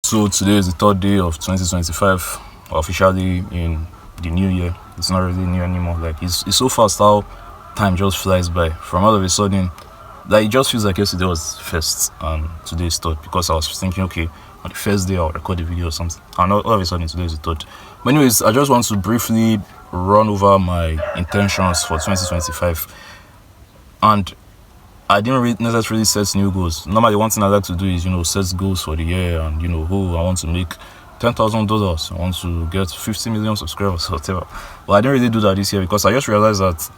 So today is the third day of 2025, officially in the new year. It's not really new anymore. Like it's so fast how time just flies by. From all of a sudden, like it just feels like yesterday was first and today is third, because I was thinking, okay, on the first day I'll record a video or something, and all of a sudden today is the third. But anyways, I just want to briefly run over my intentions for 2025, and I didn't really necessarily set new goals. Normally, one thing I like to do is, set goals for the year, and I want to make $10,000. I want to get 50 million subscribers, whatever. But I didn't really do that this year because I just realized that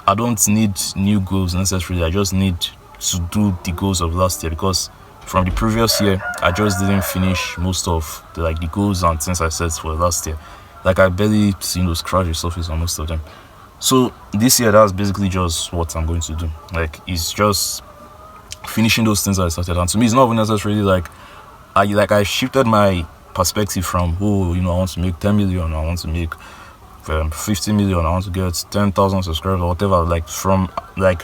I don't need new goals necessarily. I just need to do the goals of last year, because from the previous year, I just didn't finish most of the goals and things I set for last year. Like I barely, scratched the surface on most of them. So this year, that's basically just what I'm going to do. Like it's just finishing those things I started. And to me, it's not even necessarily I shifted my perspective from I want to make 10 million, I want to make 50 million, I want to get 10,000 subscribers or whatever. Like from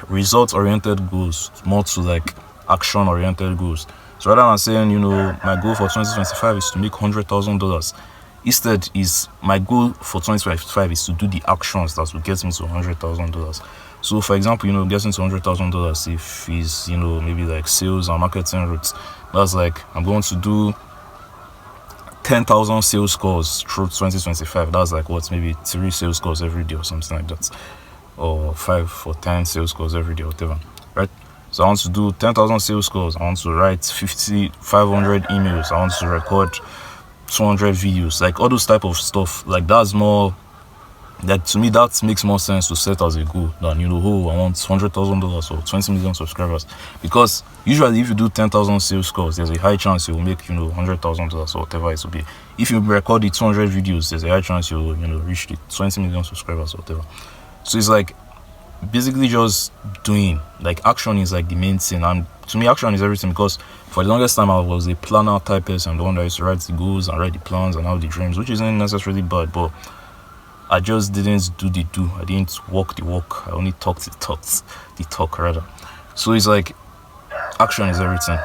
results oriented goals more to action oriented goals. So rather than saying my goal for 2025 is to make $100,000. Instead, is my goal for 2025 is to do the actions that will get me to $100,000. So, for example, getting to $100,000, if is maybe sales and marketing routes, that's I'm going to do 10,000 sales calls through 2025. That's maybe 3 sales calls every day or something like that, or 5 or 10 sales calls every day, whatever, right? So I want to do 10,000 sales calls. I want to write 500 emails. I want to record 200 videos, all those type of stuff. That's more, to me, that makes more sense to set as a goal than I want $100,000 or 20 million subscribers. Because usually if you do 10,000 sales calls, there's a high chance you will make $100,000 or whatever it will be. If you record the 200 videos, there's a high chance you will reach the 20 million subscribers or whatever. So it's basically just doing. Action is the main thing, and to me action is everything, because for the longest time I was a planner type person, the one that used to write the goals and write the plans and have the dreams, which isn't necessarily bad, but I just didn't do the do. I didn't walk the walk. I only talked the talk rather. So it's action is everything.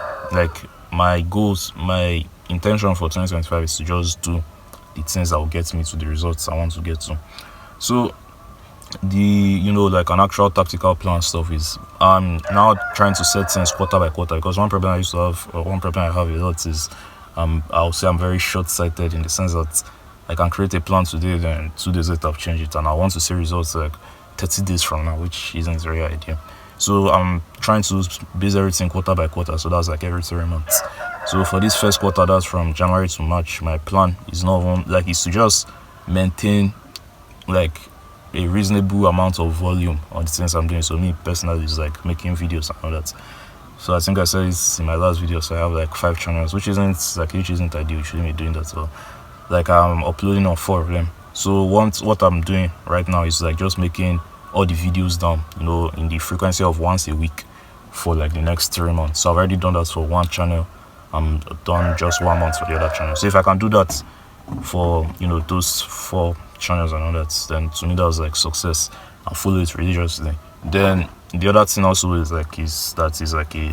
My goals, my intention for 2025 is to just do the things that will get me to the results I want to get to. So the an actual tactical plan stuff is I'm now trying to set things quarter by quarter, because one problem I have a lot is I'll say I'm very short-sighted, in the sense that I can create a plan today, then 2 days later I've changed it, and I want to see results 30 days from now, which isn't very ideal. So I'm trying to base everything quarter by quarter, so that's every 3 months. So for this first quarter, that's from January to March, my plan is not even is to just maintain a reasonable amount of volume on the things I'm doing. So me personally is making videos and all that. So I think I said it in my last video. So I have 5 channels, which isn't ideal. You shouldn't be doing that. So I'm uploading on 4 of them. So what I'm doing right now is just making all the videos down, in the frequency of once a week for the next 3 months. So I've already done that for 1 channel. I'm done just 1 month for the other channel. So if I can do that for those 4 channels and all that, then to me that was success, and follow it religiously. Then the other thing also is a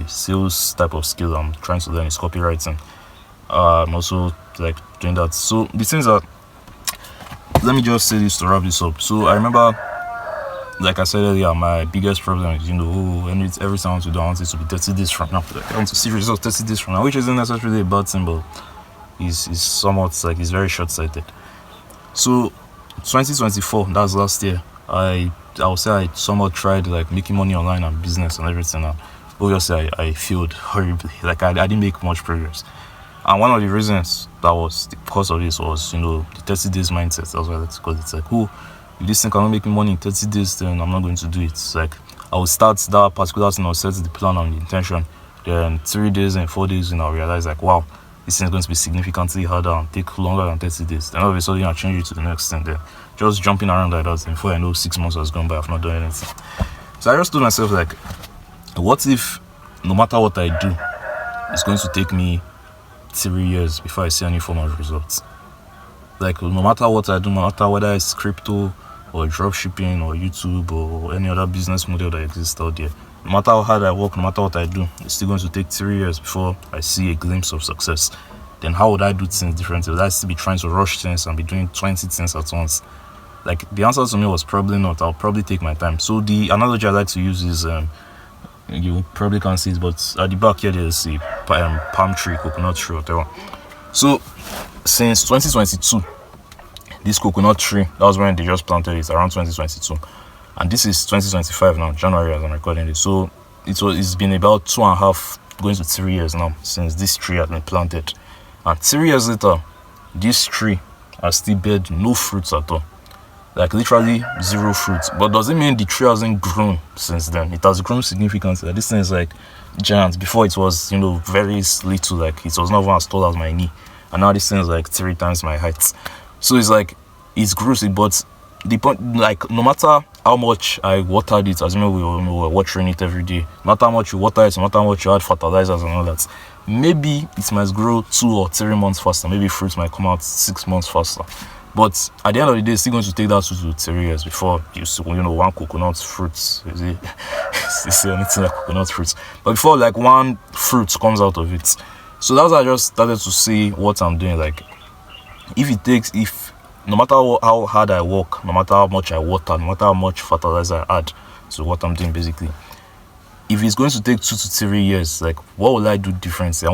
sales type of skill I'm trying to learn, is copywriting. I'm also doing that. So the things that, let me just say this to wrap this up. So I remember, I said earlier, my biggest problem is every time I want to do, I want it to be 30 days from now. I want to see results 30 days from now, which isn't necessarily a bad thing, but is somewhat it's very short-sighted. So 2024, that's last year, I would say I somewhat tried making money online and business and everything, and obviously I failed horribly. I didn't make much progress, and one of the reasons that was the cause of this was the 30 days mindset. That's what I like to call it. If this thing cannot make me money in 30 days, then I'm not going to do it. I will start that particular thing, I'll set the plan and the intention, then 3 days and 4 days, I'll realize wow, this thing is going to be significantly harder and take longer than 30 days. Then all of a sudden I change it to the next thing. Then just jumping around like that, and before I know 6 months has gone by, I've not done anything. So I just told myself what if no matter what I do, it's going to take me 3 years before I see any form of results? No matter what I do, no matter whether it's crypto or dropshipping or YouTube or any other business model that exists out there, no matter how hard I work, no matter what I do, it's still going to take 3 years before I see a glimpse of success. then how would I do things differently? Would I still be trying to rush things and be doing 20 things at once? Like, the answer to me was probably not. I'll probably take my time. So the analogy I like to use is, you probably can't see it, but at the back here there's a palm tree, coconut tree, whatever. So since 2022, this coconut tree, that was when they just planted it, around 2022, and this is 2025 now, January, as I'm recording it. So it's been about 2.5 going to 3 years now since this tree has been planted, and 3 years later, this tree has still beared no fruits at all. Like, literally zero fruits. But does it mean the tree hasn't grown since then? It has grown significantly. This thing is like giant. Before it was, very little, like it was not even as tall as my knee, and now this thing is like 3 times my height. So it's like, it's gross. But the point, like, no matter how much I watered it, as we were watering it every day, no matter how much you water it, no matter how much you add fertilizers and all that, maybe it might grow 2 or 3 months faster. Maybe fruits might come out 6 months faster. But at the end of the day, it's still going to take that 2 to 3 years before you see, one coconut fruit. Is it? You see anything like coconut fruits? But before, like, one fruit comes out of it. So that's why I just started to see what I'm doing. Like, if no matter how hard I work, no matter how much I water, no matter how much fertilizer I add to what I'm doing, basically, if it's going to take 2 to 3 years, like, what will I do differently?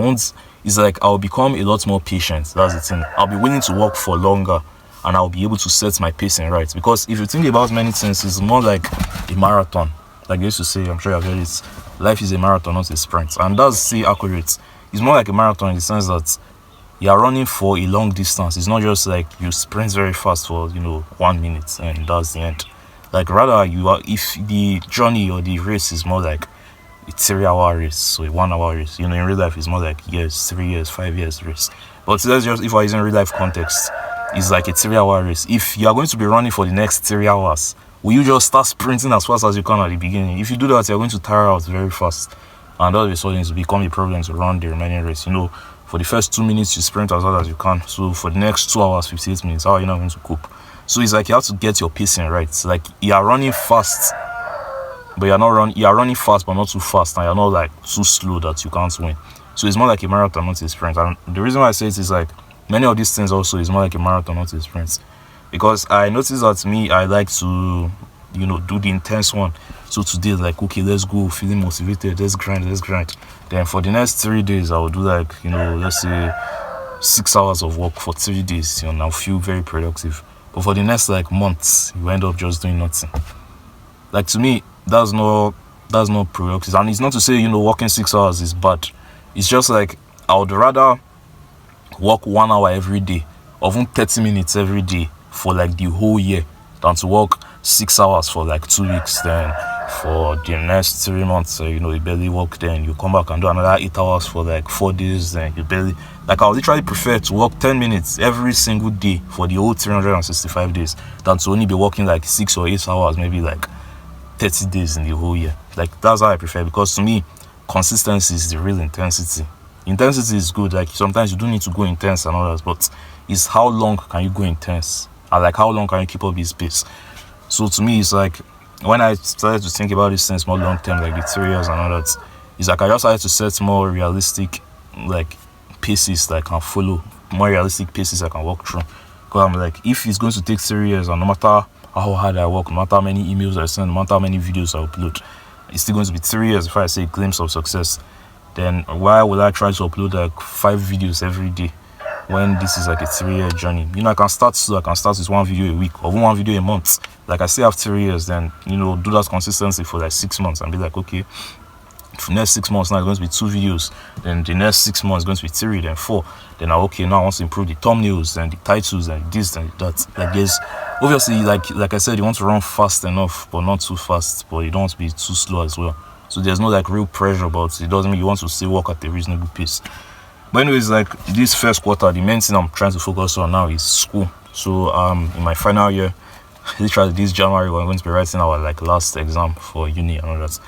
It's like, I'll become a lot more patient. That's the thing. I'll be willing to work for longer, and I'll be able to set my pacing right. Because if you think about many things, it's more like a marathon. Like they used to say, I'm sure I've heard it, life is a marathon, not a sprint. And that's still accurate. It's more like a marathon in the sense that you are running for a long distance. It's not just like you sprint very fast for 1 minute and that's the end. Like, rather, if the journey or the race is more like a 3-hour race, so a 1-hour race, in real life it's more like years, 3 years, 5 years race. But let's just, if I use in real life context, it's like a 3-hour race. If you are going to be running for the next 3 hours, will you just start sprinting as fast as you can at the beginning? If you do that, you're going to tire out very fast, and all of a sudden it will become a problem to run the remaining race. For the first 2 minutes you sprint as hard as you can, so for the next 2 hours 58 minutes, how are you not going to cope? So it's like you have to get your pacing right. It's like you are running fast, but you are running fast but not too fast, and you're not like too slow that you can't win. So it's more like a marathon, not a sprint. And the reason why I say it is like, many of these things also is more like a marathon, not a sprint. Because I noticed that I like to, do the intense one. So today, like, okay, let's go, feeling motivated, let's grind. Then for the next 3 days, I will do like, let's say 6 hours of work for 3 days, and I'll feel very productive. But for the next like months, you end up just doing nothing. Like, to me, that's not productive. And it's not to say, working 6 hours is bad. It's just like, I would rather work 1 hour every day, or even 30 minutes every day for like the whole year, than to work 6 hours for like 2 weeks. Then for the next 3 months, you barely work. Then you come back and do another 8 hours for like 4 days. Then you barely, like, I would literally prefer to work 10 minutes every single day for the whole 365 days than to only be working like 6 or 8 hours, maybe like 30 days in the whole year. Like, that's how I prefer, because to me, consistency is the real intensity. Intensity is good. Like, sometimes you do need to go intense and all that, but it's how long can you go intense, and like how long can you keep up this pace. So to me, it's like, when I started to think about these things more long term, like the 3 years and all that, it's like I just started to set more realistic like paces that I can follow, more realistic paces I can walk through. Because I'm like, if it's going to take 3 years, and no matter how hard I work, no matter how many emails I send, no matter how many videos I upload, it's still going to be 3 years if I say a glimpse of success. Then why would I try to upload like 5 videos every day when this is like a 3-year journey? I can start slow. I can start with 1 video a week or 1 video a month. Like, I still have 3 years. Then do that consistency for like 6 months and be like, okay, for the next 6 months now it's going to be 2 videos. Then the next 6 months is going to be 3, then 4. Then now I want to improve the thumbnails and the titles and this and that. Like, there's obviously, like I said, you want to run fast enough but not too fast, but you don't want to be too slow as well. So there's no like real pressure about it. It doesn't mean you want to still work at a reasonable pace. But anyways, like, this first quarter, the main thing I'm trying to focus on now is school. So in my final year, literally this January, we're going to be writing our like last exam for uni and all that.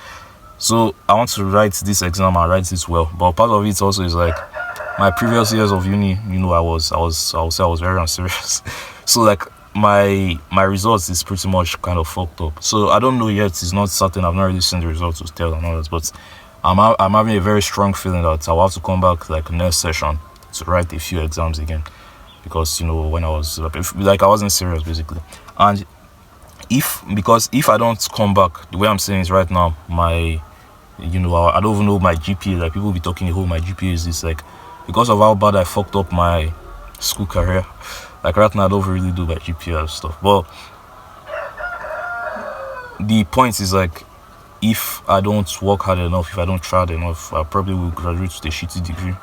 So I want to write this exam and write it well. But part of it also is like, my previous years of uni, I would say I was very unserious. So like, my results is pretty much kind of fucked up. So I don't know yet. It's not certain. I've not really seen the results to tell and all that. But I'm having a very strong feeling that I'll have to come back like next session to write a few exams again, because when I was like I wasn't serious basically. And if I don't come back, the way I'm saying is right now, my I don't even know my GPA. Like people be talking, oh, my GPA is this, like because of how bad I fucked up my school career. Like right now, I don't really do my GPA and stuff. But the point is, like, if I don't work hard enough, if I don't try hard enough, I probably will graduate with a shitty degree,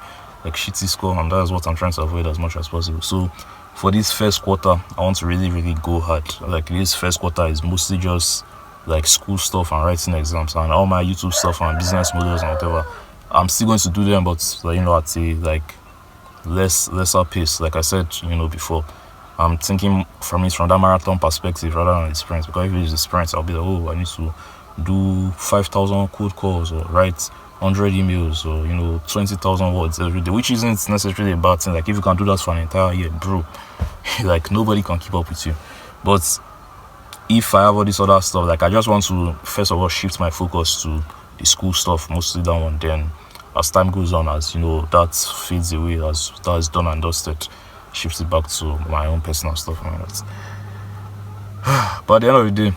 like shitty score, and that's what I'm trying to avoid as much as possible. So for this first quarter, I want to really, really go hard. Like this first quarter is mostly just like school stuff and writing exams and all my YouTube stuff and business models and whatever. I'm still going to do them, but at a like lesser pace. Like I said, before, I'm thinking from that marathon perspective rather than the sprint. Because if it is the sprint, I'll be like, oh, I need to do 5,000 cold calls or write 100 emails or 20,000 words every day, which isn't necessarily a bad thing. Like if you can do that for an entire year, bro, like nobody can keep up with you. But if I have all this other stuff, like I just want to first of all shift my focus to the school stuff, mostly that one. Then as time goes on, as that fades away, as that is done and dusted, shift it back to my own personal stuff and all that. But at the end of the day,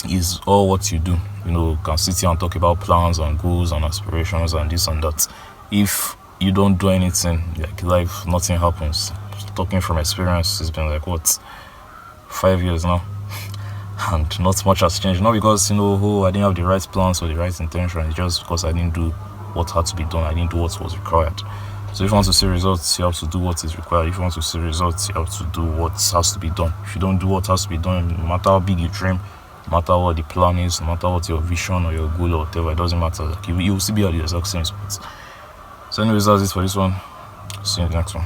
is all what you do. You can sit here and talk about plans and goals and aspirations and this and that. If you don't do anything, like life, nothing happens. Talking from experience, it's been like 5 years now, and not much has changed. Not because I didn't have the right plans or the right intention. It's just because I didn't do what had to be done. I didn't do what was required. So if you want to see results, you have to do what is required. If you want to see results, you have to do what has to be done. If you don't do what has to be done, no matter how big you dream, no matter what the plan is, no matter what your vision or your goal or whatever, it doesn't matter. Like you will still be at the exact same spot. So anyways, that's it for this one. See you in the next one.